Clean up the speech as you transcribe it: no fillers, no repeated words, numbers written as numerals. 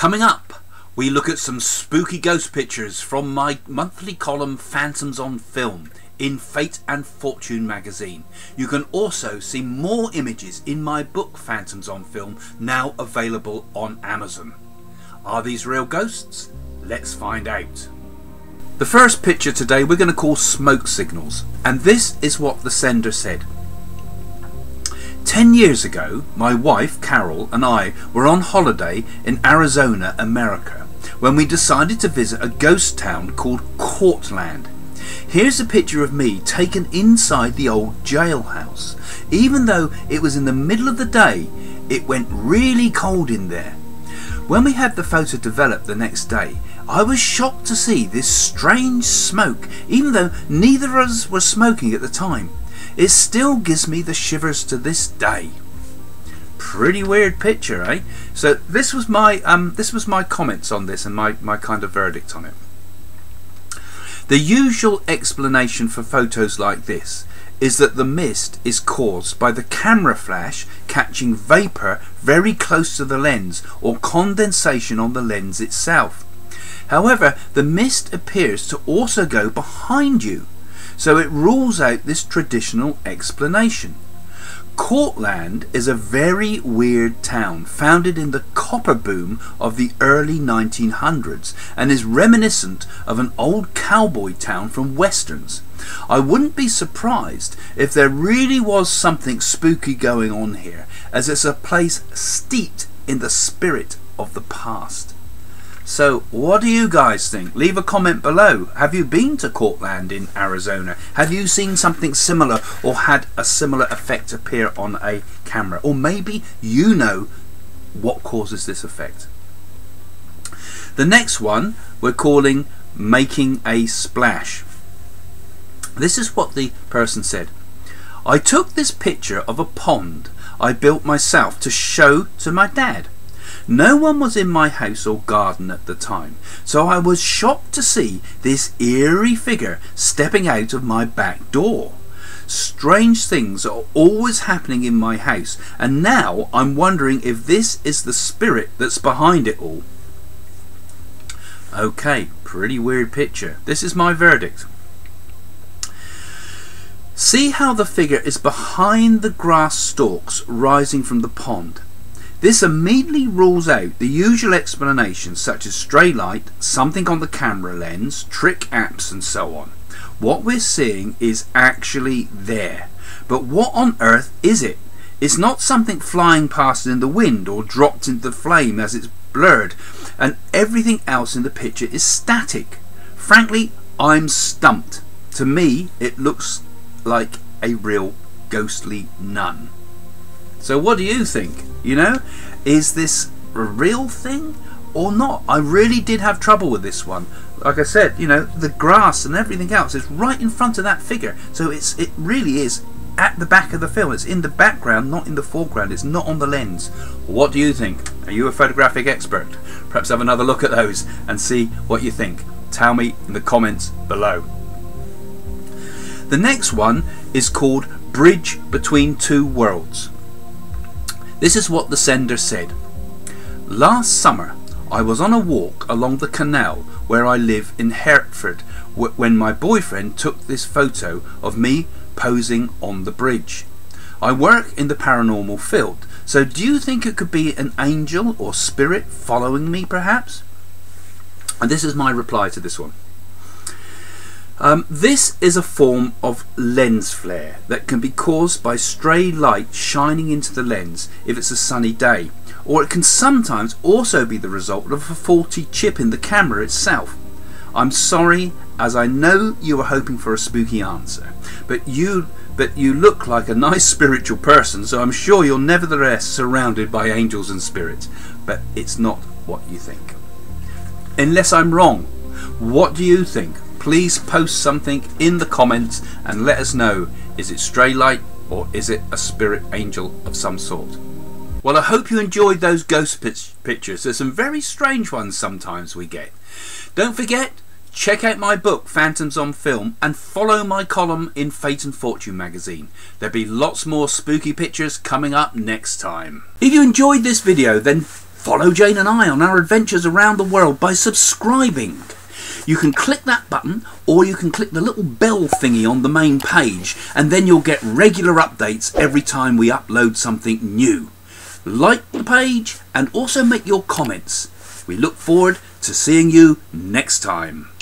Coming up, we look at some spooky ghost pictures from my monthly column Phantoms on Film in Fate and Fortune magazine. You can also see more images in my book Phantoms on Film, now available on Amazon. Are these real ghosts? Let's find out. The first picture today we're going to call Smoke Signals, and this is what the sender said. 10 years ago, my wife Carol and I were on holiday in Arizona, America, when we decided to visit a ghost town called Cortland. Here's a picture of me taken inside the old jailhouse. Even though it was in the middle of the day, it went really cold in there. When we had the photo developed the next day, I was shocked to see this strange smoke, even though neither of us were smoking at the time. It still gives me the shivers to this day. Pretty weird picture, eh? So this was my comments on this and my kind of verdict on it. The usual explanation for photos like this is that the mist is caused by the camera flash catching vapor very close to the lens or condensation on the lens itself. However, the mist appears to also go behind you, so it rules out this traditional explanation. Cortland is a very weird town founded in the copper boom of the early 1900s and is reminiscent of an old cowboy town from westerns. I wouldn't be surprised if there really was something spooky going on here, as it's a place steeped in the spirit of the past. So what do you guys think? Leave a comment below. Have you been to Cortland in Arizona? Have you seen something similar or had a similar effect appear on a camera? Or maybe you know what causes this effect. The next one we're calling Making a Splash. This is what the person said. I took this picture of a pond I built myself to show to my dad. No one was in my house or garden at the time, so I was shocked to see this eerie figure stepping out of my back door. Strange things are always happening in my house, and now I'm wondering if this is the spirit that's behind it all. Okay, pretty weird picture. This is my verdict. See how the figure is behind the grass stalks rising from the pond. This immediately rules out the usual explanations such as stray light, something on the camera lens, trick apps and so on. What we're seeing is actually there. But what on earth is it? It's not something flying past in the wind or dropped into the flame as it's blurred, and everything else in the picture is static. Frankly, I'm stumped. To me, it looks like a real ghostly nun. So what do you think? You know, is this a real thing or not? I really did have trouble with this one. Like I said, you know, the grass and everything else is right in front of that figure. So it really is at the back of the film. It's in the background, not in the foreground. It's not on the lens. What do you think? Are you a photographic expert? Perhaps have another look at those and see what you think. Tell me in the comments below. The next one is called Bridge Between Two Worlds. This is what the sender said. Last summer I was on a walk along the canal where I live in Hertford when my boyfriend took this photo of me posing on the bridge. I work in the paranormal field, so do you think it could be an angel or spirit following me perhaps? And this is my reply to this one. This is a form of lens flare that can be caused by stray light shining into the lens if it's a sunny day, or it can sometimes also be the result of a faulty chip in the camera itself. I'm sorry, as I know you were hoping for a spooky answer, but you look like a nice spiritual person, so I'm sure you're nevertheless surrounded by angels and spirits, but it's not what you think. Unless I'm wrong, what do you think? Please post something in the comments and let us know. Is it stray light or is it a spirit angel of some sort? Well, I hope you enjoyed those ghost pictures. There's some very strange ones sometimes we get. Don't forget, check out my book Phantoms on Film and follow my column in Fate and Fortune magazine. There'll be lots more spooky pictures coming up next time. If you enjoyed this video, then follow Jane and I on our adventures around the world by subscribing. You can click that button, or you can click the little bell thingy on the main page, and then you'll get regular updates every time we upload something new. Like the page and also make your comments. We look forward to seeing you next time.